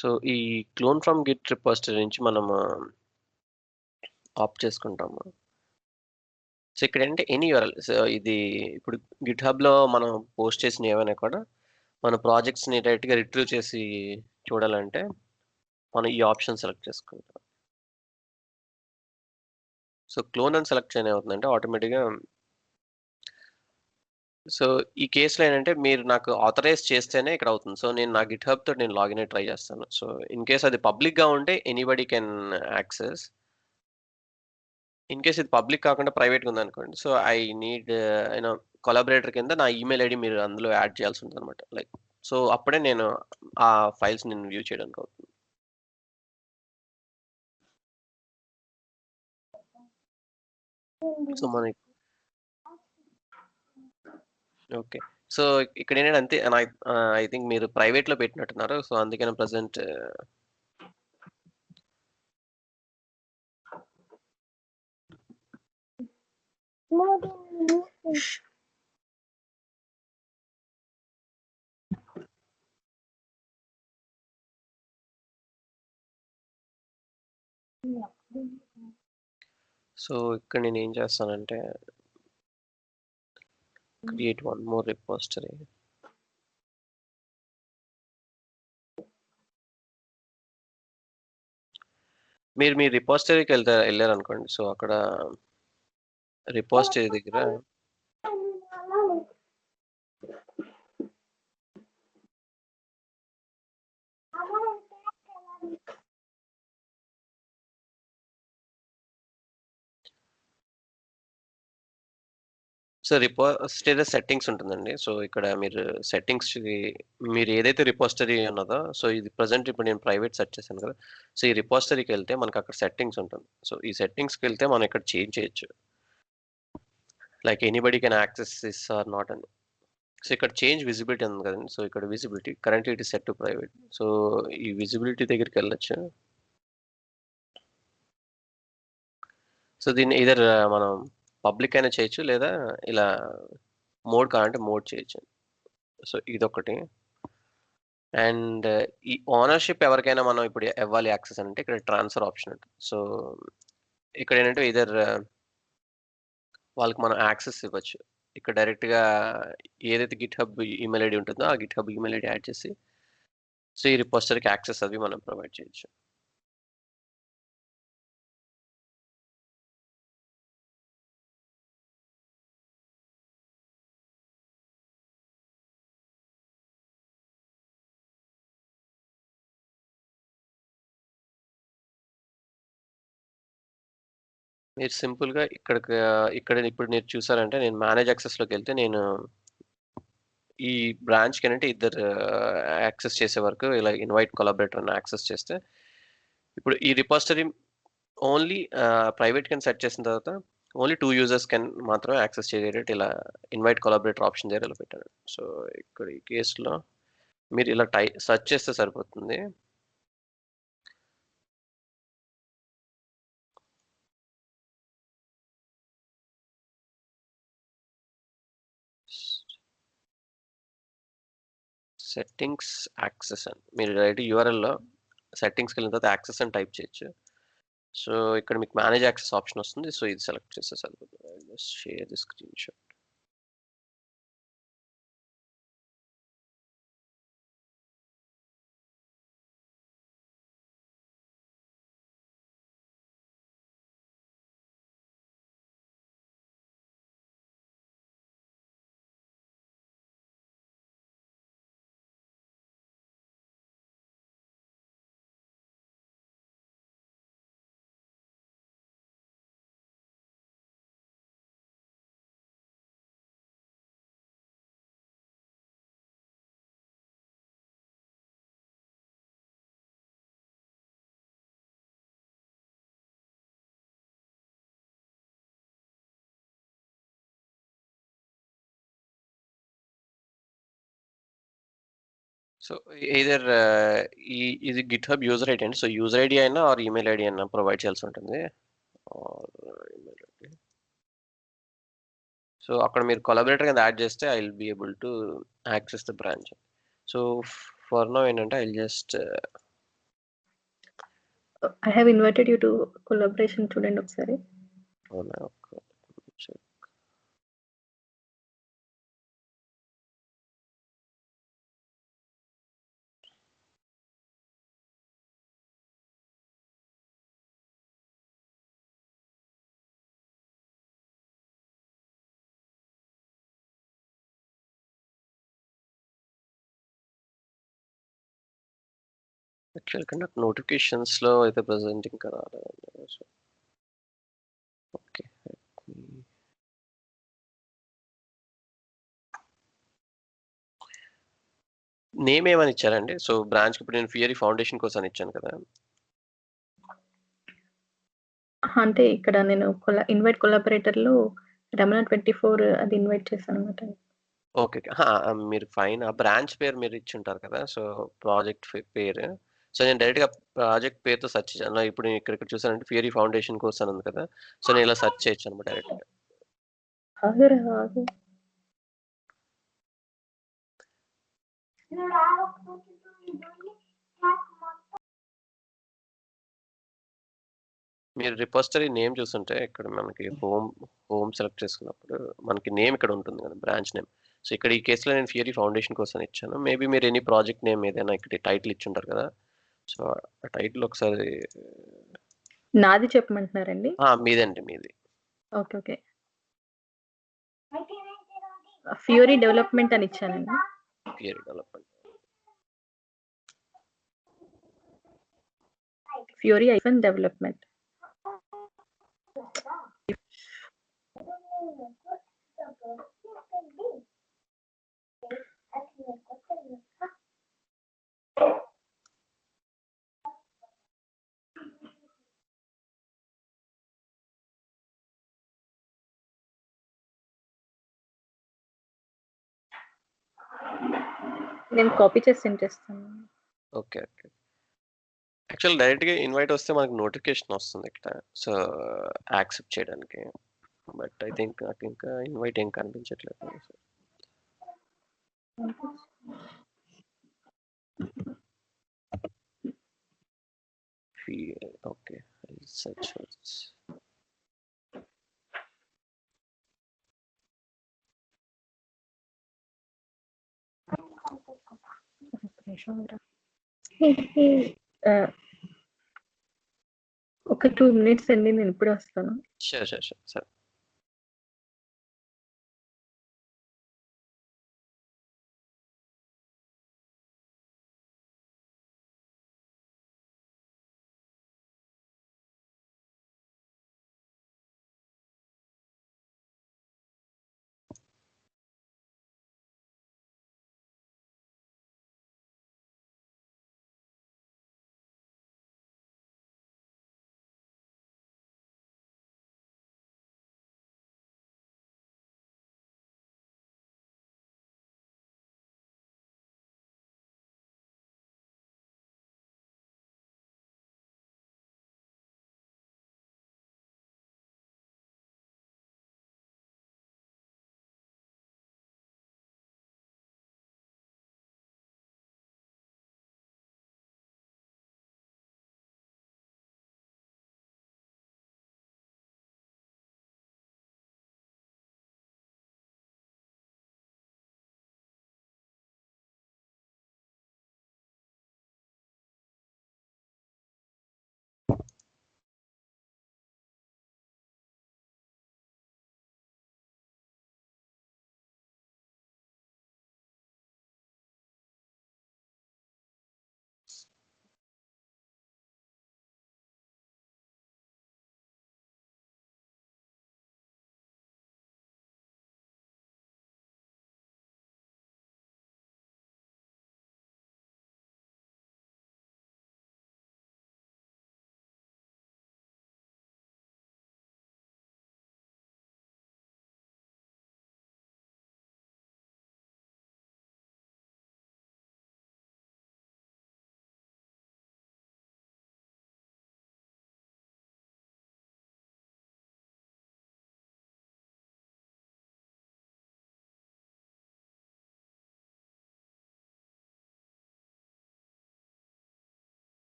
So, ఈ clone from Git repository నుంచి మనము ఆప్ట్ చేసుకుంటాము. సో, ఇక్కడేంటంటే ఎనీ యూఆర్ఎల్. సో, ఇది ఇప్పుడు గిట్‌హబ్‌లో మనం పోస్ట్ చేసినవి ఏవైనా కూడా మన ప్రాజెక్ట్స్‌ని డైరెక్ట్‌గా రిట్రీవ్ చేసి చూడాలంటే మనం ఈ ఆప్షన్ సెలెక్ట్ చేసుకుంటాం. సో, క్లోన్ అని సెలెక్ట్ చేయగానే ఏమవుతుందంటే ఆటోమేటిక్‌గా సో, ఈ కేస్‌లో ఏంటంటే మీరు నాకు ఆథరైజ్ చేస్తేనే ఇక్కడ అవుతుంది. సో, నేను నా గిట్‌హబ్ తోటి నేను లాగిన్ అయ్యి ట్రై చేస్తాను. సో, ఇన్ కేస్ అది పబ్లిక్‌గా ఉంటే anybody can access. In case ఇది పబ్లిక్ కాకుండా ప్రైవేట్‌గా ఉందనుకోండి. సో, ఐ నీడ్ కొలాబరేటర్ కింద నా ఈమెయిల్ ఐడీ మీరు అందులో యాడ్ చేయాల్సి ఉంటదనమాట. లైక్ సో, అప్పుడే నేను ఆ ఫైల్స్ నేను వ్యూ చేయడానికి అవుతుంది. సో, మనకి ఓకే. సో, ఇక్కడేంటంటే అంతే ఐ థింక్ మీరు ప్రైవేట్‌లో పెట్టినట్టున్నారు. సో, అందుకని ప్రెజెంట్ సో, ఇక్కడ నేనేం చేస్తానంటే క్రియేట్ వన్ మోర్ రిపోజిటరీ. మీరు మీ రిపోజిటరీకి ఎళ్లారనుకోండి. సో, అక్కడ రిపోజిటరీ దగ్గర సో, రిపోజిటరీ సెట్టింగ్స్ ఉంటుందండి. సో, ఇక్కడ మీరు సెట్టింగ్స్‌కి మీరు ఏదైతే రిపోజిటరీ ఉన్నదో, సో, ఇది ప్రెజెంట్ ఇప్పుడు నేను ప్రైవేట్ సెట్ చేశాను కదా! సో, ఈ రిపోజిటరీకెళ్తే మనకక్కడ సెట్టింగ్స్ ఉంటుంది. సో, ఈ సెట్టింగ్స్‌కెళ్తే మనం ఇక్కడ చేంజ్ చేయొచ్చు. Like anybody can access this or not అని. సో, ఇక్కడ చేంజ్ విజిబిలిటీ ఉంది కదండీ! సో, ఇక్కడ visibility currently it is set to private. So, ఈ విజిబిలిటీ దగ్గరికెళ్ళొచ్చు. సో, దీన్ని ఎయిదర్ మనం పబ్లిక్ అయినా చేయొచ్చు. లేదా ఇలా మోడ్ కావాలంటే మోడ్ చేయొచ్చు. సో, ఇదొకటి. అండ్ ఈ ఓనర్‌షిప్ ఎవరికైనా మనం ఇప్పుడు ఇవ్వాలి యాక్సెస్ అంటే ఇక్కడ ట్రాన్స్‌ఫర్ ఆప్షన్ ఉంటుంది. సో, ఇక్కడేంటంటే ఎయిదర్ వాళ్ళకి మనం యాక్సెస్ ఇవ్వచ్చు. ఇక్కడ డైరెక్ట్‌గా ఏదైతే గిట్‌హబ్ ఈమెయిల్ ఐడీ ఉంటుందో, ఆ గిట్‌హబ్ ఈమెయిల్ ఐడీ యాడ్ చేసి, సో, ఈ రిపోజిటరీకి యాక్సెస్ అవి మనం ప్రొవైడ్ చేయొచ్చు. మీరు సింపుల్‌గా ఇక్కడ ఇప్పుడు మీరు చూసారంటే నేను మేనేజ్ యాక్సెస్‌లోకెళ్తే నేను ఈ బ్రాంచ్‌కేంటంటే ఇద్దరు యాక్సెస్ చేసే వరకు ఇలా ఇన్వైట్ కొలాబరేటర్ అని యాక్సెస్ చేస్తే, ఇప్పుడు ఈ రిపోజిటరీ ఓన్లీ ప్రైవేట్ కింద సెట్ చేసిన తర్వాత ఓన్లీ 2 యూజర్స్ మాత్రమే యాక్సెస్ చేసేటట్టు ఇలా ఇన్వైట్ కొలాబరేటర్ ఆప్షన్ దగ్గర ఇలా పెట్టాను. సో, ఇక్కడ ఈ కేస్‌లో మీరు ఇలా సెర్చ్ చేస్తే సరిపోతుంది. సెట్టింగ్స్ యాక్సెస్ అని మీరు డైరెక్ట్ యూఆర్ఎల్‌లో సెట్టింగ్స్‌కెళ్ళిన తర్వాత యాక్సెస్ అని టైప్ చేయొచ్చు. సో, ఇక్కడ మీకు మేనేజ్ యాక్సెస్ ఆప్షన్ వస్తుంది. సో, ఇది సెలెక్ట్ చేస్తే సరిపోతుంది. I will just share the screenshot. So, either ఇది గిట్‌హబ్ యూజర్ ఐడీ అండి. సో, యూజర్ ఐడీ అయినా ఆర్ ఈమెయిల్ ఐడీ అయినా ప్రొవైడ్ చేయాల్సి ఉంటుంది. Are email ID. సో, అక్కడ మీరు కొలాబరేటర్ కింద యాడ్ చేస్తే I will be able to access the branch. So, for now ఏంటంటే I will just I have invited you to collaboration చూడండి ఒకసారి. అవునా? ఒక్క నిమిషం. యాక్చువల్‌గా నాకు నోటిఫికేషన్స్‌లో అయితే ప్రెజెంట్ ఇంకా రాలేదండి. So, okay. హ్మ్. నేమ్ ఏమని ఇచ్చారండి? సో, బ్రాంచ్‌కి ఇప్పుడు నేను ఫియరీ ఫౌండేషన్ కోర్స్ అని ఇచ్చాను కదా! అంటే ఇక్కడ నేను ఇన్వైట్ కొలాబరేటర్‌లో రమణ 24 అది ఇన్వైట్ చేశానన్నమాట. ఓకే. ఓకే. అహా! మీరు ఫైన్. ఆ బ్రాంచ్ పేరు మీరు ఇచ్చుంటారు కదా! సో, ప్రాజెక్ట్ పేరు. సో, నేను డైరెక్ట్‌గా ప్రాజెక్ట్ పేరుతో సెర్చ్ చేశాను. ఇప్పుడు నేను ఇక్కడ చూసానంటే ఫియరీ ఫౌండేషన్ కోర్స్ అని ఉంది కదా! సో, నేను ఇలా సెర్చ్ చేయొచ్చనమాట డైరెక్ట్‌గా. ఆగురా ఆగు. మీరు రిపోజిటరీ నేమ్ చూసుంటే ఇక్కడ మనకి హోమ్ సెలెక్ట్ చేసుకున్నప్పుడు మనకి నేమ్ ఇక్కడ ఉంటుంది కదా! Branch name. సో, ఇక్కడ ఈ కేస్‌లో నేను ఫియరీ ఫౌండేషన్ కోర్స్ అని ఇచ్చాను. మేబీ మీరు ఎనీ ప్రాజెక్ట్ నేమ్ ఏదైనా ఇక్కడ టైటిల్ ఇచ్చుంటారు కదా! సో, ఆ టైటిల్ ఒకసారి నాది చెప్పమంటున్నారండి? మీదండి మీది. ఓకే. ఓకే. ఫ్యూరీ డెవలప్‌మెంట్ అని ఇచ్చానండి. ఫియరీ డెవలప్‌మెంట్. ఫ్యూరీ-డెవలప్‌మెంట్. నేను కాపీ చేసి సెండ్ చేస్తాను. ఓకే. ఓకే. యాక్చువల్ డైరెక్ట్‌గా ఇన్వైట్ వస్తే మనకు నోటిఫికేషన్ వస్తుంది ఇక్కడ. సో, యాక్సెప్ట్ చేయడానికి. బట్ ఐ థింక్ నాకు ఇంకా ఇన్వైట్ ఏం కనిపించట్లేదు. So, fee okay. Search for ఒక్క నిమిషం ఆగురా. ఆహ్, ఒక 2 మినిట్స్ అండి. నేను ఇప్పుడే వస్తాను. షూర్. షూర్. షూర్. సరే.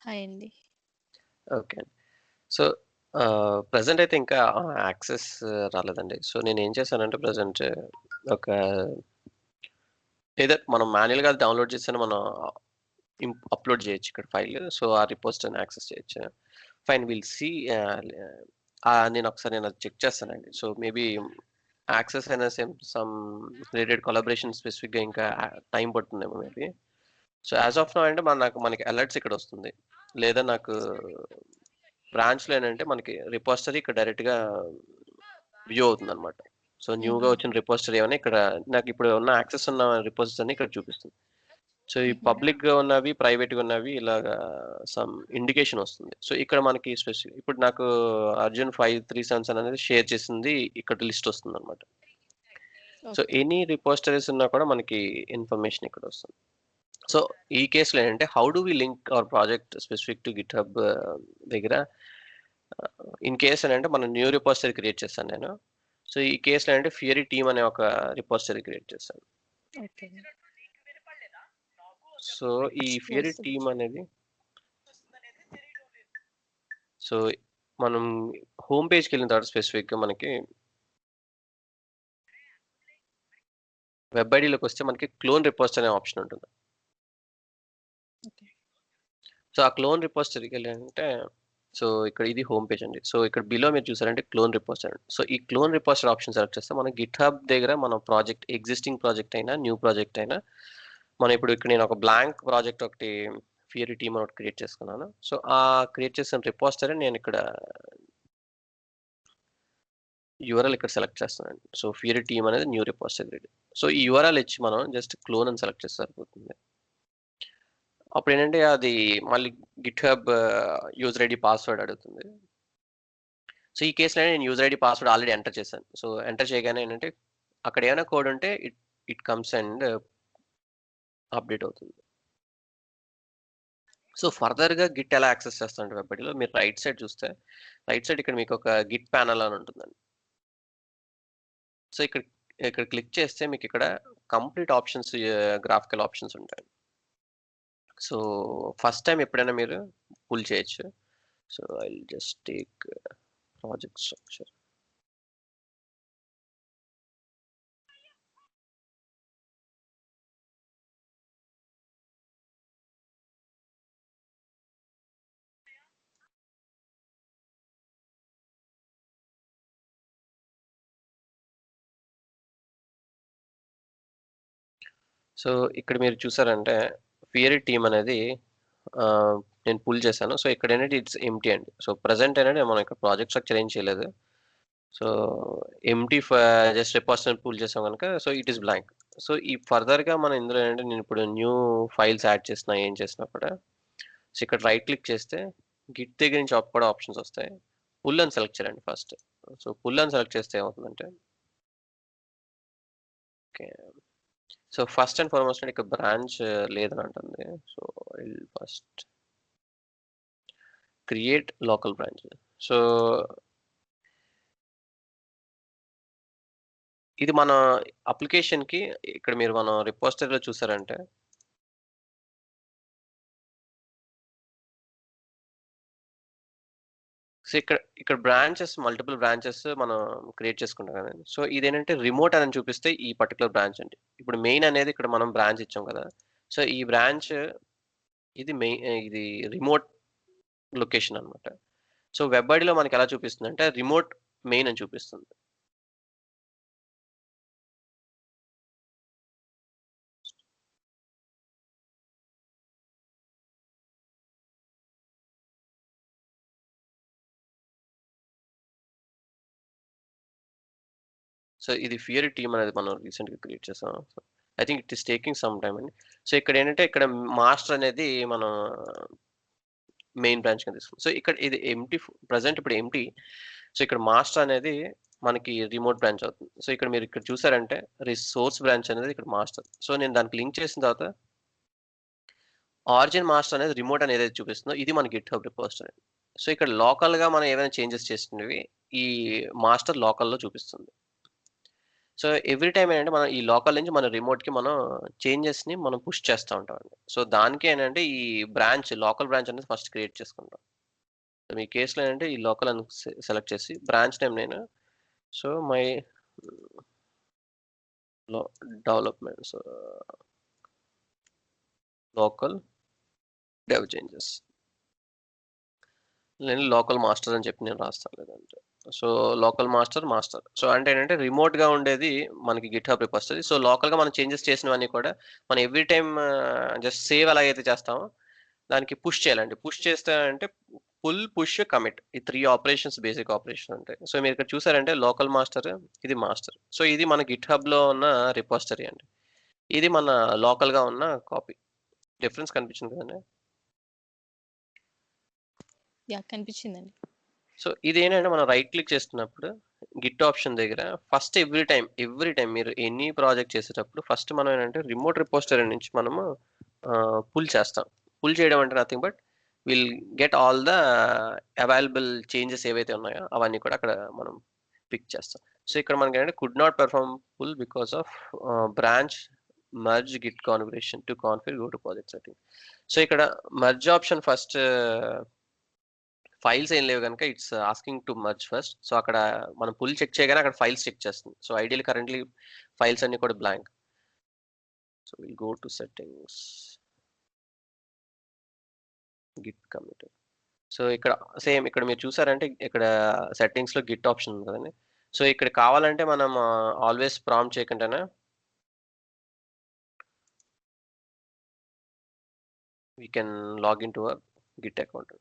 హాయ్ అండి. ఓకే. సో, ప్రెజెంట్ అయితే ఇంకా యాక్సెస్ రాలేదండి. సో, నేనేం చేశానంటే ప్రెజెంట్ ఒక ఏదో మనం మాన్యుయల్‌గా అది డౌన్‌లోడ్ చేసాను మనం అప్‌లోడ్ చేయొచ్చు ఇక్కడ ఫైల్. సో, ఆ రిపోజిటరీని యాక్సెస్ చేయొచ్చు. ఫైన్ విల్ సీ నేను అది చెక్ చేస్తానండి. సో, మేబీ యాక్సెస్ అయినా సమ్ రిలేటెడ్ కొలాబరేషన్ స్పెసిఫిక్‌గా ఇంకా టైం పడుతుందేమో maybe. So, as of now అంటే మనకి అలర్ట్స్ ఇక్కడొస్తుంది. లేదా నాకు బ్రాంచ్‌లో ఏంటంటే మనకి రిపోజిటరీ ఇక్కడ డైరెక్ట్‌గా వ్యూ అవుతుందనమాట. సో, న్యూగా హుహు. వచ్చిన రిపోజిటరీ ఏమన్నా ఇక్కడ నాకిప్పుడు ఉన్న యాక్సెస్ ఉన్న రిపోజిటరీని ఇక్కడ చూపిస్తుంది. సో, ఈ హుహు. పబ్లిక్‌గా ఉన్నవి, ప్రైవేట్‌గా ఉన్నవి ఇలాగా సమ్ ఇండికేషన్ వస్తుంది. సో, ఇక్కడ మనకి ఇప్పుడు నాకు అర్జున్ 537 అనేది షేర్ చేసింది ఇక్కడ లిస్ట్ వస్తుందనమాట. So, okay. ఎనీ రిపోజిటరీస్ ఉన్నా కూడా మనకి ఇన్ఫర్మేషన్ ఇక్కడొస్తుంది. సో, ఈ కేస్‌లో ఏంటంటే how do we link our project specific to GitHub దగ్గర ఇన్ కేస్ ఏంటంటే మనం న్యూ రిపోజిటరీ క్రియేట్ చేశాను నేను. సో, ఈ కేస్‌లో ఏంటంటే ఫియరీ టీమ్ అనే ఒక రిపోజిటరీ క్రియేట్ చేశాను. ఓకే. సో, ఈ ఫియరీ వస్తుంది. టీమ్ అనేది సో, మనం హోమ్ పేజ్‌కెళ్ళిన తర్వాత స్పెసిఫిక్‌గా మనకి వెబ్ ఐడీలోకొస్తే మనకి క్లోన్ రిపోజిటరీ అనే ఆప్షన్ ఉంటుంది. ఓకే. సో, ఆ క్లోన్ రిపోజిటరీకెళ్ళానంటే సో, ఇక్కడ ఇది హోమ్ పేజ్ అండి. సో, ఇక్కడ బిలో మీరు చూసారంటే క్లోన్ రిపోజిటరీ. సో, ఈ క్లోన్ రిపోజిటరీ ఆప్షన్ సెలెక్ట్ చేస్తే మనం గిట్‌హబ్ దగ్గర మన ప్రాజెక్ట్ ఎగ్జిస్టింగ్ ప్రాజెక్ట్ అయినా, న్యూ ప్రాజెక్ట్ అయినా మనం ఇప్పుడు ఇక్కడ నేను ఒక బ్లాంక్ ప్రాజెక్ట్ ఒకటి ఫియరీ టీమ్ అని ఒకటి క్రియేట్ చేసుకున్నాను. సో, ఆ క్రియేట్ చేసిన రిపోజిటరీ నేను ఇక్కడ యూఆర్ఎల్ ఇక్కడ సెలెక్ట్ చేస్తానండి. సో, ఫియరీ టీమ్ అనేది న్యూ రిపోజిటరీ. సో, ఈ యూఆర్ఎల్ ఇచ్చి మనం జస్ట్ క్లోన్ అని సెలెక్ట్ చేస్తే సరిపోతుంది. అప్పుడేంటంటే అది మళ్ళీ గిట్‌హబ్ యూజర్ ఐడీ పాస్వర్డ్ అడుగుతుంది. సో, ఈ కేస్‌లో నేను user ID password already enter చేశాను. సో, ఎంటర్ చేయగానే ఏంటంటే అక్కడ ఏమైనా కోడ్ ఉంటే it it comes and update అవుతుంది. సో, ఫర్దర్‌గా గిట్ ఎలా యాక్సెస్ చేస్తానంటే వెబ్ ఐడీలో మీరు రైట్ సైడ్ చూస్తే, రైట్ సైడ్ ఇక్కడ మీకు ఒక గిట్ ప్యానెల్ అని ఉంటుందండి. సో, ఇక్కడ ఇక్కడ క్లిక్ చేస్తే మీకిక్కడ కంప్లీట్ ఆప్షన్స్ గ్రాఫికల్ ఆప్షన్స్ ఉంటాయి. సో, ఫస్ట్ టైమ్ ఎప్పుడైనా మీరు పుల్ చేయొచ్చు. So, I will just take project structure. So, ఇక్కడ మీరు చూసారంటే ఫియరీ టీమ్ అనేది నేను పుల్ చేశాను. సో, ఇక్కడేంటంటే ఇట్స్ ఎంప్టీ అండి. సో, ప్రెజెంట్ ఏంటంటే మనం ఇక్కడ ప్రాజెక్ట్ స్ట్రక్చర్ ఏం చేయలేదు. So, empty just repository pull చేసాం గనుక so, it is blank. So, ఈ ఫర్దర్‌గా మనం ఇందులో ఏంటంటే నేనిప్పుడు న్యూ ఫైల్స్ యాడ్ చేసినా, ఏం చేసినా కూడా సో, ఇక్కడ రైట్ క్లిక్ చేస్తే గిట్ దగ్గర నుంచి కూడా ఆప్షన్స్ వస్తాయి. పుల్ అని సెలెక్ట్ చేయాలండి ఫస్ట్. సో, పుల్ అని సెలెక్ట్ చేస్తే ఏమవుతుందంటే okay. So, first and foremost ఇక్కడ బ్రాంచ్ లేదని అంటుంది. So, I will first create local branch. So, ఇది మన అప్లికేషన్‌కి ఇక్కడ మనం రిపోజిటరీలో చూసారంటే సో, ఇక్కడ మల్టిపుల్ బ్రాంచెస్ మనం క్రియేట్ చేసుకుంటాం కదండీ. సో, ఇదేంటంటే రిమోట్ అని చూపిస్తే ఈ పర్టిక్యులర్ బ్రాంచ్ అండి. ఇప్పుడు మెయిన్ అనేది ఇక్కడ మనం బ్రాంచ్ ఇచ్చాం కదా! సో, ఈ బ్రాంచ్ ఇది రిమోట్ లొకేషన్ అన్నమాట. సో, వెబ్ ఐడీలో మనకెలా చూపిస్తుందంటే రిమోట్ మెయిన్ అని చూపిస్తుంది. సో, ఇది ఫియరీ టీమ్ అనేది మనం రీసెంట్‌గా క్రియేట్ చేసాం. So, I think it is taking some time అండి. సో, ఇక్కడ మాస్టర్ అనేది మనం మెయిన్ బ్రాంచ్ కింద తీసుకున్నాం. సో, ఇక్కడ ఇది ప్రెజెంట్ ఇప్పుడు ఎంప్టీ. సో, ఇక్కడ మాస్టర్ అనేది మనకి రిమోట్ బ్రాంచ్ అవుతుంది. సో, మీరు ఇక్కడ చూసారంటే రిసోర్స్ బ్రాంచ్ అనేది ఇక్కడ మాస్టర్. సో, నేను దానికి లింక్ చేసిన తర్వాత ఆరిజిన్ మాస్టర్ అనేది రిమోట్ అని ఏదైతే చూపిస్తుందో ఇది మన గిట్‌హబ్ రిపోజిటరీ. సో, ఇక్కడ లోకల్‌గా మనం ఏవైనా చేంజెస్ చేసినవి ఈ మాస్టర్ లోకల్‌లో చూపిస్తుంది. సో ఎవ్రీ టైమ్ ఏంటంటే మనం ఈ లోకల్ నుంచి మన రిమోట్‌కి మనం చేంజెస్‌ని మనం పుష్ చేస్తా ఉంటామండి. సో దానికి ఏంటంటే ఈ లోకల్ బ్రాంచ్ అనేది ఫస్ట్ క్రియేట్ చేసుకుంటాం. సో మీ కేస్‌లో ఏంటంటే ఈ లోకల్ అని సెలెక్ట్ చేసి బ్రాంచ్ నేమ్ నేను సో మై లో development so local dev changes. నేను లోకల్ మాస్టర్ అని చెప్పి నేను రాస్తాను లేదంటే. So local master. సో అంటే ఏంటంటే రిమోట్‌గా ఉండేది మనకి గిట్‌హబ్ రిపోజిటరీ. సో లోకల్‌గా మనం చేంజెస్ చేసినవన్నీ కూడా మనం ఎవ్రీ టైమ్ జస్ట్ సేవ్ ఎలాగైతే చేస్తామో దానికి పుష్ చేయాలండి. పుష్ చేస్తే అంటే పుష్, కమిట్ ఈ 3 ఆపరేషన్స్ బేసిక్ ఆపరేషన్ ఉంటాయి. సో మీరు ఇక్కడ చూసారంటే లోకల్ మాస్టర్, ఇది మాస్టర్. సో ఇది మన గిట్‌హబ్‌లో ఉన్న రిపోజిటరీ అండి. ఇది మన లోకల్‌గా ఉన్న కాపీ. డిఫరెన్స్ కనిపించింది కదండీ! యాహ్! కనిపించిందండి. సో ఇదేంటంటే మనం రైట్ క్లిక్ చేస్తున్నప్పుడు గిట్ ఆప్షన్ దగ్గర ఫస్ట్ ఎవ్రీ టైమ్ మీరు ఎనీ ప్రాజెక్ట్ చేసేటప్పుడు ఫస్ట్ మనం ఏంటంటే రిమోట్ రిపోజిటరీ నుంచి మనము పుల్ చేస్తాం. పుల్ చేయడం అంటే nothing but will get all the available changes ఏవైతే ఉన్నాయో అవన్నీ కూడా అక్కడ మనం పిక్ చేస్తాం. సో ఇక్కడ మనకి ఏంటంటే could not perform pull because of branch merge git configuration to configure go to project setting. So ఇక్కడ మర్జ్ ఆప్షన్ ఫస్ట్ ఫైల్స్ ఏం లేవు కనుక it's asking to merge first. So అక్కడ మనం పుల్ చెక్ చేయగానే అక్కడ ఫైల్స్ చెక్ చేస్తుంది. So ideal currently files అన్ని కూడా blank. So will go to settings git commit. So ఇక్కడ సేమ్ ఇక్కడ మీరు చూసారంటే ఇక్కడ సెట్టింగ్స్ లో గిట్ ఆప్షన్ ఉంది కదండి. సో ఇక్కడ కావాలంటే మనం ఆల్వేస్ ప్రాంప్ట్ చేయకుండానే we can log in to our git account.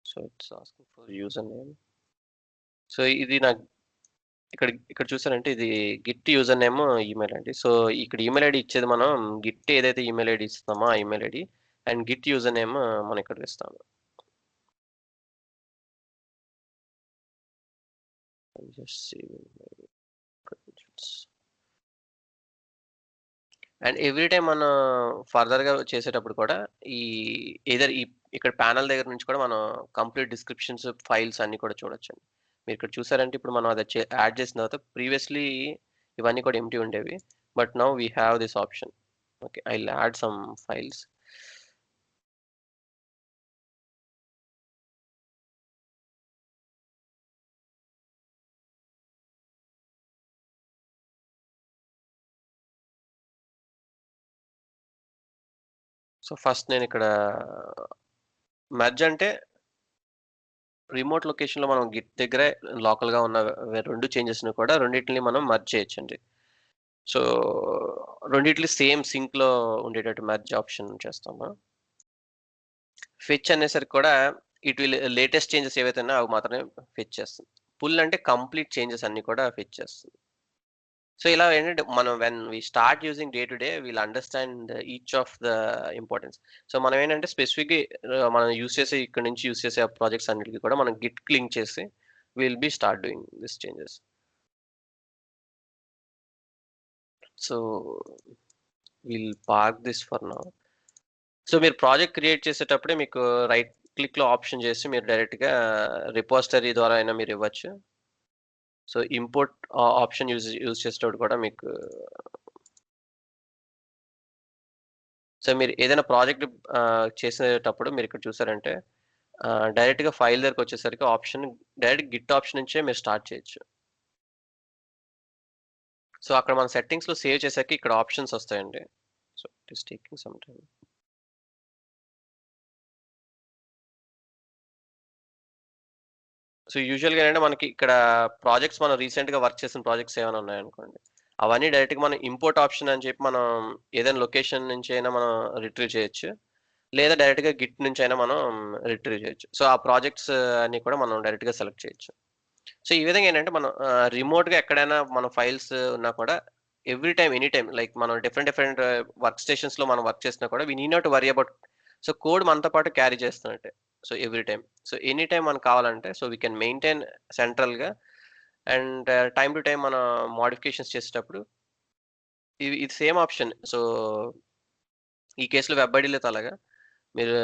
So it's asking for user name. So ఇది నాకు ఇక్కడ చూసారంటే ఇది గిట్ యూజర్ నేమ్ ఈమెయిల్ అండి. సో ఇక్కడ ఈమెయిల్ ఐడి ఇచ్చేది మనం గిట్ ఏదైతే ఈమెయిల్ ఐడి ఇస్తామో ఆ email ID and git user name మనం ఇక్కడ ఇస్తాము. అండ్ ఎవ్రీ టైం మనం ఫర్దర్గా చేసేటప్పుడు కూడా ఈ ఇక్కడ ప్యానల్ దగ్గర నుంచి కూడా మనం కంప్లీట్ డిస్క్రిప్షన్స్ ఫైల్స్ అన్ని కూడా చూడొచ్చండి. మీరు ఇక్కడ చూసారంటే ఇప్పుడు మనం అది యాడ్ చేసిన తర్వాత ప్రీవియస్లీ ఇవన్నీ కూడా ఎంటీ ఉండేవి. But now we have this option. Okay, I will add some files. So first నేను ఇక్కడ మెర్జ్ అంటే రిమోట్ లొకేషన్లో మనం గిట్ దగ్గరే లోకల్గా ఉన్న రెండు చేంజెస్ని కూడా రెండింటిని మనం మర్జ్ చేయొచ్చండి. సో రెండిట్లు సేమ్ సింక్లో ఉండేటట్టు మర్జ్ ఆప్షన్ చేస్తాము. ఫెచ్ అనేసరికి కూడా ఇటు లేటెస్ట్ చేంజెస్ ఏవైతే ఉన్నాయో అవి మాత్రమే ఫెచ్ చేస్తుంది. పుల్ అంటే కంప్లీట్ చేంజెస్ అన్ని కూడా ఫెచ్ చేస్తుంది. సో ఇలా ఏంటంటే మనం when we start using day to day will understand each of the importance. So మనం ఏంటంటే స్పెసిఫిక్గా మనం ఇక్కడ నుంచి యూస్ చేసే ప్రాజెక్ట్స్ అన్నిటికీ కూడా మనం గిట్ లింక్ చేసి will be start doing this changes. So will park this for now. So మీరు ప్రాజెక్ట్ క్రియేట్ చేసేటప్పుడే మీకు రైట్ క్లిక్లో ఆప్షన్ చేసి మీరు డైరెక్ట్గా రిపోజిటరీ ద్వారా అయినా మీరు ఇవ్వచ్చు. సో ఇంపోర్ట్ ఆప్షన్ యూజ్ చేసేటప్పుడు కూడా మీకు సో మీరు ఏదైనా ప్రాజెక్ట్ చేసేటప్పుడు మీరు ఇక్కడ చూసారంటే డైరెక్ట్గా ఫైల్ దగ్గరకు వచ్చేసరికి ఆప్షన్ డైరెక్ట్ గిట్ ఆప్షన్ నుంచే మీరు స్టార్ట్ చేయొచ్చు. సో అక్కడ మన సెట్టింగ్స్లో సేవ్ చేసాక ఇక్కడ ఆప్షన్స్ వస్తాయండి. So it is taking some time. So యూజువల్గా ఏంటంటే మనకి ఇక్కడ ప్రాజెక్ట్స్ మనం రీసెంట్గా వర్క్ చేసిన ప్రాజెక్ట్స్ ఏమైనా ఉన్నాయనుకోండి, అవన్నీ డైరెక్ట్గా మనం ఇంపోర్ట్ ఆప్షన్ అని చెప్పి మనం ఏదైనా లొకేషన్ నుంచి అయినా మనం రిట్రీవ్ చేయొచ్చు, లేదా డైరెక్ట్గా గిట్ నుంచి అయినా మనం రిట్రీవ్ చేయొచ్చు. సో ఆ ప్రాజెక్ట్స్ అన్ని కూడా మనం డైరెక్ట్గా సెలెక్ట్ చేయొచ్చు. సో ఈ విధంగా ఏంటంటే మనం రిమోట్గా ఎక్కడైనా మన ఫైల్స్ ఉన్నా కూడా every time any time like మనం డిఫరెంట్ వర్క్ స్టేషన్స్లో మనం వర్క్ చేసినా కూడా we need not to worry about. So code మనతో పాటు క్యారీ చేస్తున్నట్టే. So every time so any time మనకు కావాలంటే సో వీ కెన్ మెయింటైన్ సెంట్రల్గా అండ్ టైం టు టైం మన మోడిఫికేషన్స్ చేసేటప్పుడు ఇది సేమ్ ఆప్షన్. సో ఈ కేసులో వెబ్ ఐడీలో అలాగా మీరు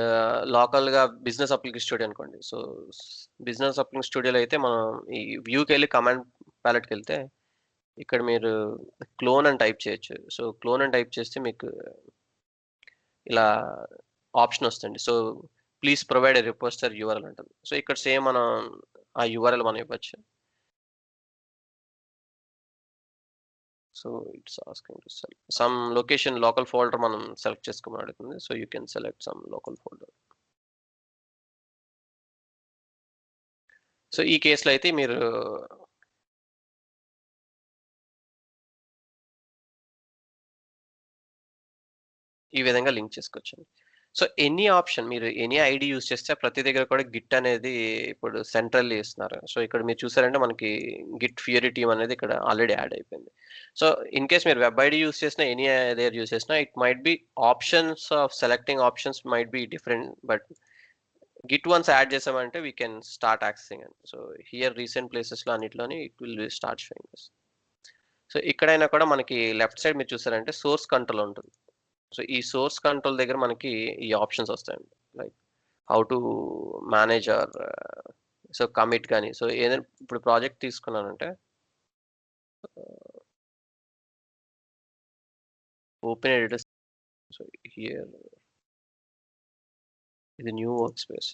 లోకల్‌గా బిజినెస్ అప్లికేషన్ స్టూడియో అనుకోండి. సో, బిజినెస్ అప్లికేషన్ స్టూడియోలో అయితే మనం ఈ వ్యూకెళ్ళి కమాండ్ ప్యాలెట్‌కెళ్తే ఇక్కడ మీరు క్లోన్ అని టైప్ చేయొచ్చు. సో, క్లోన్ అని టైప్ చేస్తే మీకు ఇలా ఆప్షన్ వస్తుంది. So, please provide a repository URL అంటది. సో, ఇక్కడ సేమ్ మనం ఆ యూఆర్ఎల్ మనం ఇవ్వచ్చు. So, it's asking to some location local folder మనం సెలెక్ట్ చేసుకోమని అడుగుతుంది. So, you can select some local folder. So, ఈ కేస్‌లో అయితే మీరు ఈ విధంగా లింక్ చేసుకోవచ్చండి. సో, ఎనీ ఆప్షన్ మీరు ఎనీ ఐడీ యూజ్ చేస్తే ప్రతి దగ్గర కూడా గిట్ అనేది ఇప్పుడు సెంట్రల్లీ ఇస్తున్నారు. సో, ఇక్కడ మీరు చూసారంటే మనకి గిట్ ఫియరీ టీమ్ అనేది ఇక్కడ ఆల్రెడీ యాడ్ అయిపోయింది. సో, ఇన్ కేస్ మీరు వెబ్ ఐడీ యూజ్ చేసినా, ఎనీ అదర్ యూజ్ చేసినా it might be options of selecting options might be different. But Git once add చేసామంటే వి కెన్ స్టార్ట్ యాక్సెసింగ్ అండి. So, here recent ప్లేసెస్‌లో అన్నిట్లోని it will be start showing us. So, ఇక్కడైనా కూడా మనకి left side మీరు చూసారంటే సోర్స్ కంట్రోల్ ఉంటుంది. సో, ఈ సోర్స్ కంట్రోల్ దగ్గర మనకి ఈ ఆప్షన్స్ వస్తాయండి. Like how to manage our so, commit గాని. సో, ఏదైనా ఇప్పుడు ప్రాజెక్ట్ తీసుకున్నానంటే ఓపెన్ ఎడిటర్. సో, హియర్ ఇది new work space.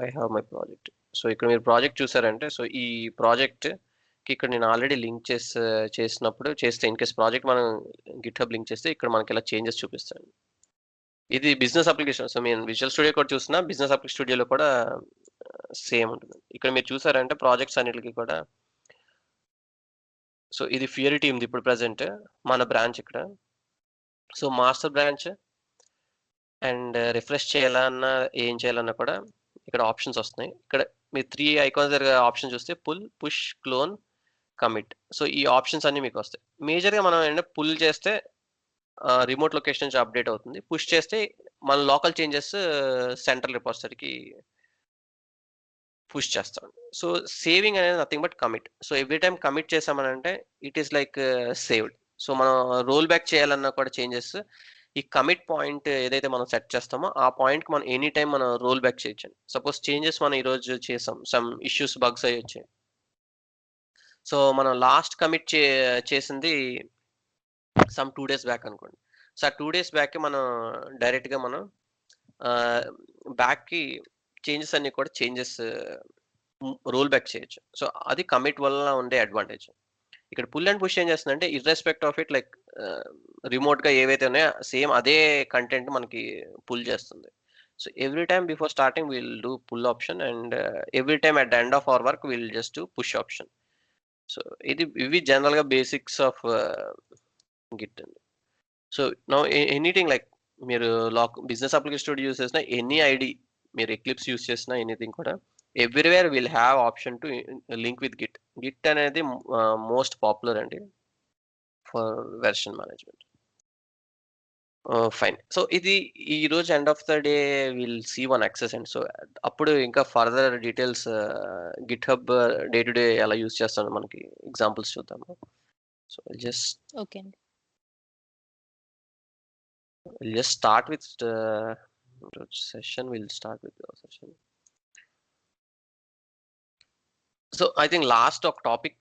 I have my project. So, ఇక్కడ మీరు ప్రాజెక్ట్ చూసారంటే సో, ఈ ప్రాజెక్ట్‌కి ఇక్కడ నేను ఆల్రెడీ లింక్ చేసినప్పుడు చేస్తే ఇన్ కేస్ ప్రాజెక్ట్ మనం గిట్‌హబ్ లింక్ చేస్తే ఇక్కడ మనకి ఇలా చేంజెస్ చూపిస్తాయండి. ఇది బిజినెస్ అప్లికేషన్. సో, మేము విజువల్ స్టూడియో కూడా చూస్తున్నా. బిజినెస్ అప్లికేషన్ స్టూడియోలో కూడా సేమ్ ఉంటుంది. ఇక్కడ మీరు చూసారంటే ప్రాజెక్ట్స్ అన్నిటికి కూడా సో, ఇది ఫియరీ టీమ్‌ది ఇప్పుడు ప్రెజెంట్ మన బ్రాంచ్ ఇక్కడ. So, master branch and refresh చేయాలన్నా, ఏం చేయాలన్నా కూడా ఇక్కడ ఆప్షన్స్ వస్తున్నాయి. ఇక్కడ మీరు 3 ఐకాన్స్ దగ్గర ఆప్షన్ చూస్తే pull, push, clone, commit. So, ఈ ఆప్షన్స్ అన్నీ మీకు వస్తాయి. మేజర్‌గా మనం ఏంటంటే పుల్ చేస్తే రిమోట్ లొకేషన్ నుంచి అప్డేట్ అవుతుంది. పుష్ చేస్తే మన లోకల్ చేంజెస్ సెంట్రల్ రిపోజిటరీకి పుష్ చేస్తాం. సో, సేవింగ్ అనేది nothing but commit. So, every time commit చేసామనంటే it is like saved. So, మనం రోల్ బ్యాక్ చేయాలన్నా కూడా చేంజెస్ ఈ కమిట్ పాయింట్ ఏదైతే మనం సెట్ చేస్తామో ఆ పాయింట్‌కి మనం ఎనీ టైమ్ మనం రోల్ బ్యాక్ చేయొచ్చండి. సపోజ్ చేంజెస్ మనం ఈరోజు చేసాం. సమ్ ఇష్యూస్, బగ్స్ అయ్యి వచ్చాయి. సో, మనం లాస్ట్ కమిట్ చేసింది సమ్ 2 డేస్ బ్యాక్ అనుకోండి. సో, ఆ 2 డేస్ బ్యాక్‌కి మనం డైరెక్ట్‌గా మనం ఆహ్, బ్యాక్‌కి చేంజెస్ అన్నీ కూడా రోల్ బ్యాక్ చేయొచ్చు. సో, అది కమిట్ వల్ల ఉండే అడ్వాంటేజ్. ఇక్కడ పుల్ అండ్ పుష్ ఏం చేస్తుందంటే ఇర్రెస్పెక్ట్ ఆఫ్ ఇట్ లైక్ రిమోట్‌గా ఏవైతే ఉన్నాయో సేమ్ అదే కంటెంట్ మనకి పుల్ చేస్తుంది. So, every time before starting will do pull option and every time at the end of our work will just do push option. So, ఇవి జనరల్‌గా బేసిక్స్ ఆఫ్ గిట్ అండి. So, now anything like మీరు business application studio use చేసినా any IDE మీరు Eclipse use చేసినా anything కూడా everywhere will have option to link with git. Git అనేది most popular అండి for version management. Fine. So, ఇది ఈరోజు end of the day will see one access అండి. So, అప్పుడు ఇంకా further details GitHub day to day ఎలా use చేస్తామో మనకి ఎగ్జాంపుల్స్ చూద్దాము. సో, ఓకే అండి. just start with session. We'll start with the session. So, I think last topic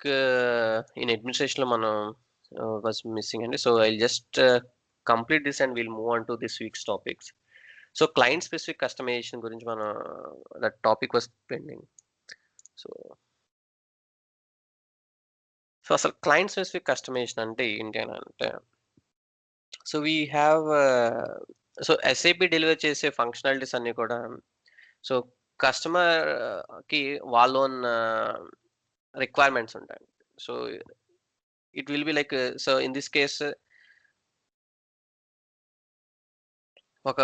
in administration lo మనం was missing అండి. So, I'll just complete this and we'll move on to this week's topics. So, client specific customization గురించి మన that topic was pending. So, అసలు client specific customization అంటే ఏంటి అని అంటే so, we have so, SAP deliver చేసే functionalities అన్నీ కూడా సో, కస్టమర్‌కి వాళ్ళ ఓన్ రిక్వైర్మెంట్స్ ఉంటాయండి. So, it will be like so, in this case ఒక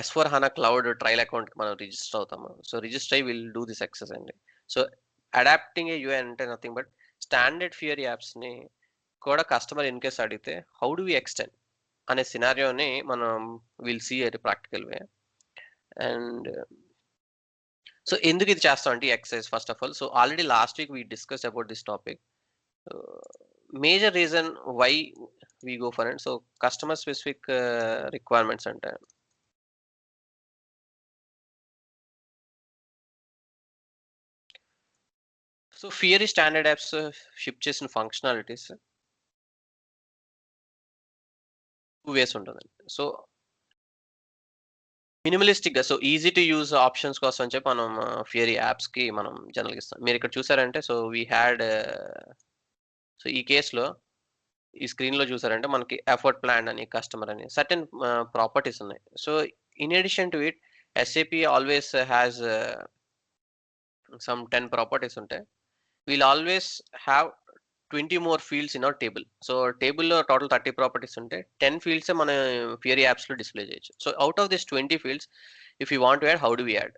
S/4HANA క్లౌడ్ ట్రయల్ అకౌంట్‌కి మనం రిజిస్టర్ అవుతాము. సో, రిజిస్టర్ అయ్యి విల్ డూ దిస్ ఎక్సర్సైజ్ అండి. సో, అడాప్టింగ్ ఏ యూఐ అంటే నథింగ్ బట్ స్టాండర్డ్ ఫియరీ యాప్స్‌ని కూడా కస్టమర్ ఇన్ కేస్ అడిగితే హౌ డు వి ఎక్స్‌టెండ్ అనే సినారియోని మనం will see at practical way. And so, ఎందుకు ఇది చేస్తాం అంటే ఈ exercise first of all. So, already last week we discussed about this topic. Major reason why we go for it. So, customer specific requirements అంటే so Fiori standard apps ship చేసిన functionalities 2 ways ఉంటుందండి. So మినిమలిస్టిక్‌గా so easy to use options కోసం అని చెప్పి మనం ఫియరీ యాప్స్‌కి మనం జనరల్‌గా ఇస్తాం. మీరిక్కడ చూసారంటే సో వి హాడ్ సో ఈ కేస్‌లో ఈ స్క్రీన్‌లో చూసారంటే మనకి ఎఫర్ట్ ప్లాన్ అని, కస్టమర్ అని సర్టెన్ ప్రాపర్టీస్ ఉన్నాయి. So in addition to it SAP always has some 10 properties ఉంటాయి. We'll always have 20 more fields in our table. So టేబుల్‌లో టోటల్ 30 ప్రాపర్టీస్ ఉంటాయి. 10 ఫీల్డ్సే మన ఫియరీ యాప్స్‌లో డిస్‌ప్లే చేయొచ్చు. So out of this 20 fields if you want to add, how do we add?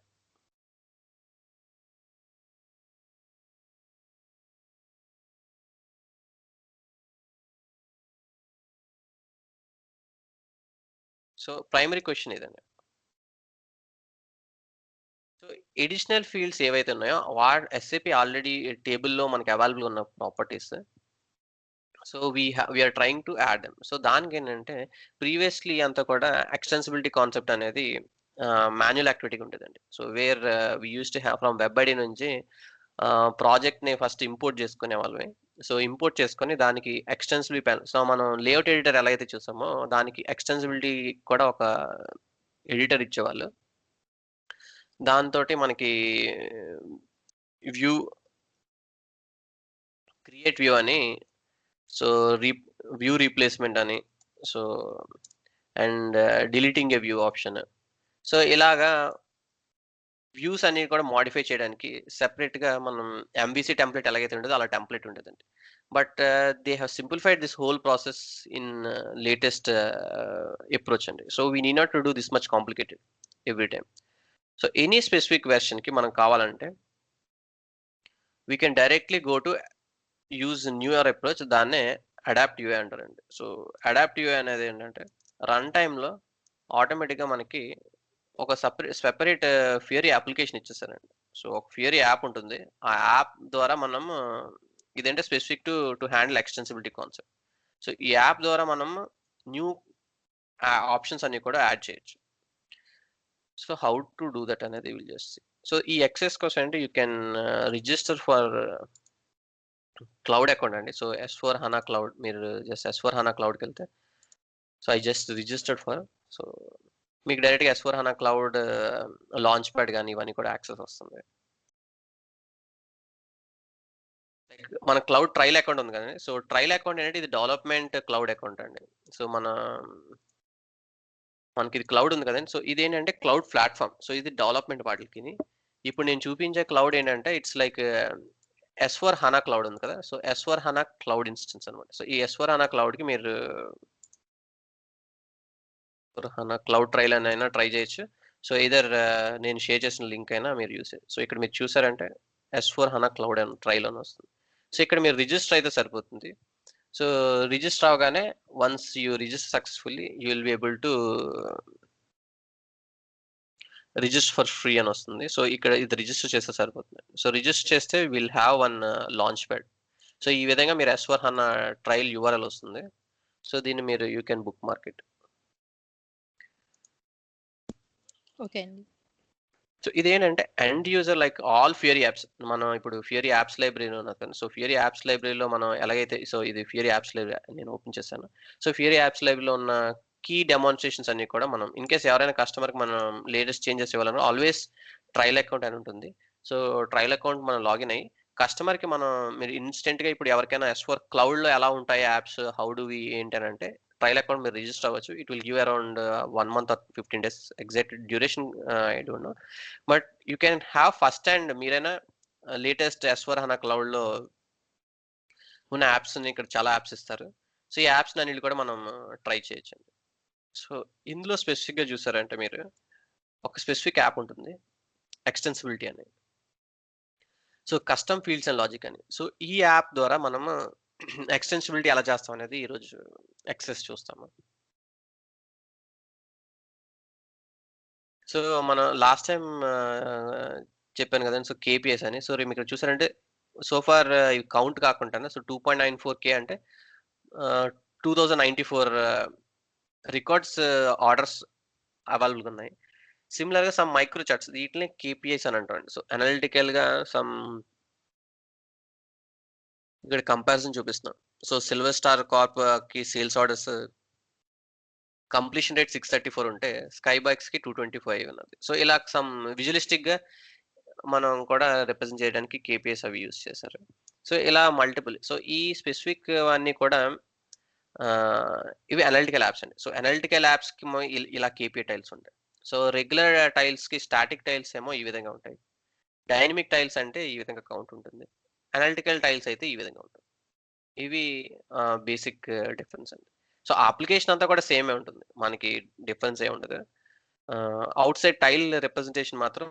So primary question ఇదండి. So additional fields ఏవైతే ఉన్నాయో SAP already టేబుల్‌లో మనకి అవైలబుల్‌గా ఉన్న properties. So we are trying to add them. So దానికేంటంటే previously అంతా కూడా ఎక్స్‌టెన్సిబిలిటీ కాన్సెప్ట్ అనేది మాన్యువల్ యాక్టివిటీగా ఉండేదండి. So where we used to have from web ID నుంచి ప్రాజెక్ట్‌ని ఫస్ట్ ఇంపోర్ట్ చేసుకునేవాళ్ళమే. సో ఇంపోర్ట్ చేసుకొని దానికి ఎక్స్‌టెన్సిబిలిటీ ప్యానెల్ సో మనం లేఅవుట్ ఎడిటర్ ఎలా అయితే చూసామో దానికి ఎక్స్‌టెన్సిబిలిటీ కూడా ఒక ఎడిటర్ ఇచ్చేవాళ్ళు. దాంతోటి మనకి వ్యూ క్రియేట్ వ్యూ అని సో వ్యూ రీప్లేస్‌మెంట్ అని so and deleting a view option. So ఇలాగా వ్యూస్ అన్ని కూడా మోడిఫై చేయడానికి సెపరేట్‌గా మనం ఎంవీసీ టెంప్లేట్ ఎలాగైతే ఉంటదో అలా టెంప్లేట్ ఉంటదండి. But they have simplified this whole process in latest approach అండి. So we need not to do this much complicated every time. So any specific వెర్షన్‌కి మనం కావాలంటే we can directly go to use newer approach దాన్నే adapt UI అంటారండి. So adapt UI అనేది ఏంటంటే run టైమ్‌లో ఆటోమేటిక్‌గా మనకి ఒక సెపరేట్ ఫియరీ అప్లికేషన్ ఇచ్చేసారండి. సో ఒక ఫియరీ యాప్ ఉంటుంది. ఆ యాప్ ద్వారా మనం ఇదేంటే specific to handle extensibility concept. So ఈ యాప్ ద్వారా మనం న్యూ ఆప్షన్స్ అన్ని కూడా యాడ్ చేయొచ్చు. So how to do that అనేది విల్ జస్ట్ సీ. సో ఈ యాక్సెస్ కోసం అంటే you can register for cloud account అండి. సో S4 HANA క్లౌడ్ మీరు జస్ట్ S4 HANA క్లౌడ్‌కెళ్తే so I just registered for so మీకు డైరెక్ట్‌గా S4 HANA cloud launch pad గాని ఇవన్నీ కూడా యాక్సెస్ వస్తుంది. లైక్ మన క్లౌడ్ ట్రయల్ అకౌంట్ ఉంది కదండీ. సో ట్రయల్ అకౌంట్ అనేది ఇది డెవలప్‌మెంట్ క్లౌడ్ అకౌంట్ అండి. సో మనకి ఇది క్లౌడ్ ఉంది కదండీ. సో ఇదేంటంటే క్లౌడ్ ప్లాట్‌ఫార్మ్. సో ఇది డెవలప్‌మెంట్ వాటిలికిని. ఇప్పుడు నేను చూపించే క్లౌడ్ ఏంటంటే it's like S4 HANA cloud ఉంది కదా! So S4 HANA cloud instance అన్నమాట. సో ఈ S4 HANA క్లౌడ్‌కి మీరు HANA క్లౌడ్ ట్రయల్ అనైనా ట్రై చేయొచ్చు. సో ఎయిదర్ నేను షేర్ చేసిన లింక్ అయినా మీరు యూజ్ చేయొచ్చు. సో ఇక్కడ మీరు చూసారంటే S4 HANA క్లౌడ్ అని ట్రయల్ అని వస్తుంది. సో ఇక్కడ మీరు రిజిస్టర్ అయితే సరిపోతుంది. సో రిజిస్టర్ అవ్వగానే once you register successfully you will be able to register for free అని వస్తుంది. సో ఇక్కడ ఇది రిజిస్టర్ చేస్తే సరిపోతుంది. సో రిజిస్టర్ చేస్తే will have one launch pad. So ఈ విధంగా మీరు S4 HANA ట్రయల్ యూఆర్ఎల్ వస్తుంది. సో దీన్ని మీరు you can book mark it. Okay అండి. సో ఇదేంటంటే end user like all ఫియరీ apps మనం ఇప్పుడు ఫియరీ యాప్స్ లైబ్రరీ ఉన్నది కదా! సో ఫియరీ యాప్స్ లైబ్రరీలో మనం ఎలాగైతే సో ఇది ఫియరీ యాప్స్ లైబ్రరీ నేను ఓపెన్ చేశాను. సో ఫియరీ యాప్స్ లైబ్రరీలో ఉన్న కీ డెమాన్‌స్ట్రేషన్స్ అన్ని కూడా మనం ఇన్ కేస్ ఎవరైనా కస్టమర్‌కి మనం లేటెస్ట్ చేంజెస్ ఇవ్వాలన్నా ఆల్వేస్ ట్రయల్ అకౌంట్ అని ఉంటుంది. సో ట్రయల్ అకౌంట్ మనం లాగిన్ అయ్యి కస్టమర్‌కి మనం మీరు ఇన్‌స్టెంట్‌గా ఇప్పుడు ఎవరికైనా S4 క్లౌడ్‌లో ఎలా ఉంటాయి యాప్స్ హౌ డు వి ఏంటి అని అంటే ట్రయల్ అకౌంట్ మీరు రిజిస్టర్ అవ్వచ్చు. It will give around 1 month or 15 days exact duration I don't know. But you can have first hand మీరైనా లేటెస్ట్ S4 HANA క్లౌడ్‌లో ఉన్న యాప్స్‌ని ఇక్కడ చాలా యాప్స్ ఇస్తారు. సో ఈ యాప్స్ అన్నిటిని కూడా మనం ట్రై చేయొచ్చండి. సో ఇందులో స్పెసిఫిక్‌గా చూసారంటే మీరు ఒక స్పెసిఫిక్ యాప్ ఉంటుంది. ఎక్స్‌టెన్సిబిలిటీ అని. So custom fields and logic అని. సో ఈ యాప్ ద్వారా మనము ఎక్స్‌టెన్సిబిలిటీ ఎలా చేస్తాం అనేది ఈరోజు ఎక్సెస్ చూస్తాము. సో మనం లాస్ట్ టైమ్ చెప్పాను కదండీ. సో కేపీఎస్ అని. సో మీరు ఇక్కడ చూసారంటే సో ఫార్ ఇవి కౌంట్ కాకుండానే సో 2.94K అంటే 2094 రికార్డ్స్ ఆర్డర్స్ అవైలబుల్‌గా ఉన్నాయి. సిమిలర్‌గా సమ్ మైక్రో చార్ట్స్ వీటిని కేపీఐస్ అని అంటామండి. సో అనలిటికల్‌గా సమ్ ఇక్కడ కంపారిజన్ చూపిస్తున్నాం. సో సిల్వర్ స్టార్ కార్ప్ కి సేల్స్ ఆర్డర్స్ కంప్లీషన్ రేట్ 634 ఉంటే స్కై బైక్స్ కి 225 ఉన్నది. సో ఇలా సమ్ విజువలిస్టిక్ గా మనం కూడా రిప్రజెంట్ చేయడానికి కేపీఎస్ అవి యూజ్ చేశారు. సో ఇలా మల్టిపుల్. సో ఈ స్పెసిఫిక్ అన్ని కూడా ఇవి అనలిటికల్ యాప్స్ అండి. సో అనలిటికల్ యాప్స్ కి ఇలా కేపీఐ టైల్స్ ఉంటాయి. సో రెగ్యులర్ టైల్స్ కి స్టాటిక్ టైల్స్ ఏమో ఈ విధంగా ఉంటాయి. డైనమిక్ టైల్స్ అంటే ఈ విధంగా కౌంట్ ఉంటుంది. అనలిటికల్ టైల్స్ అయితే ఈ విధంగా ఉంటుంది. ఇవి బేసిక్ డిఫరెన్స్ అండి. సో అప్లికేషన్ అంతా కూడా సేమే ఉంటుంది. మనకి డిఫరెన్స్ ఏమి ఉండదు. అవుట్ సైడ్ టైల్ రిప్రజెంటేషన్ మాత్రం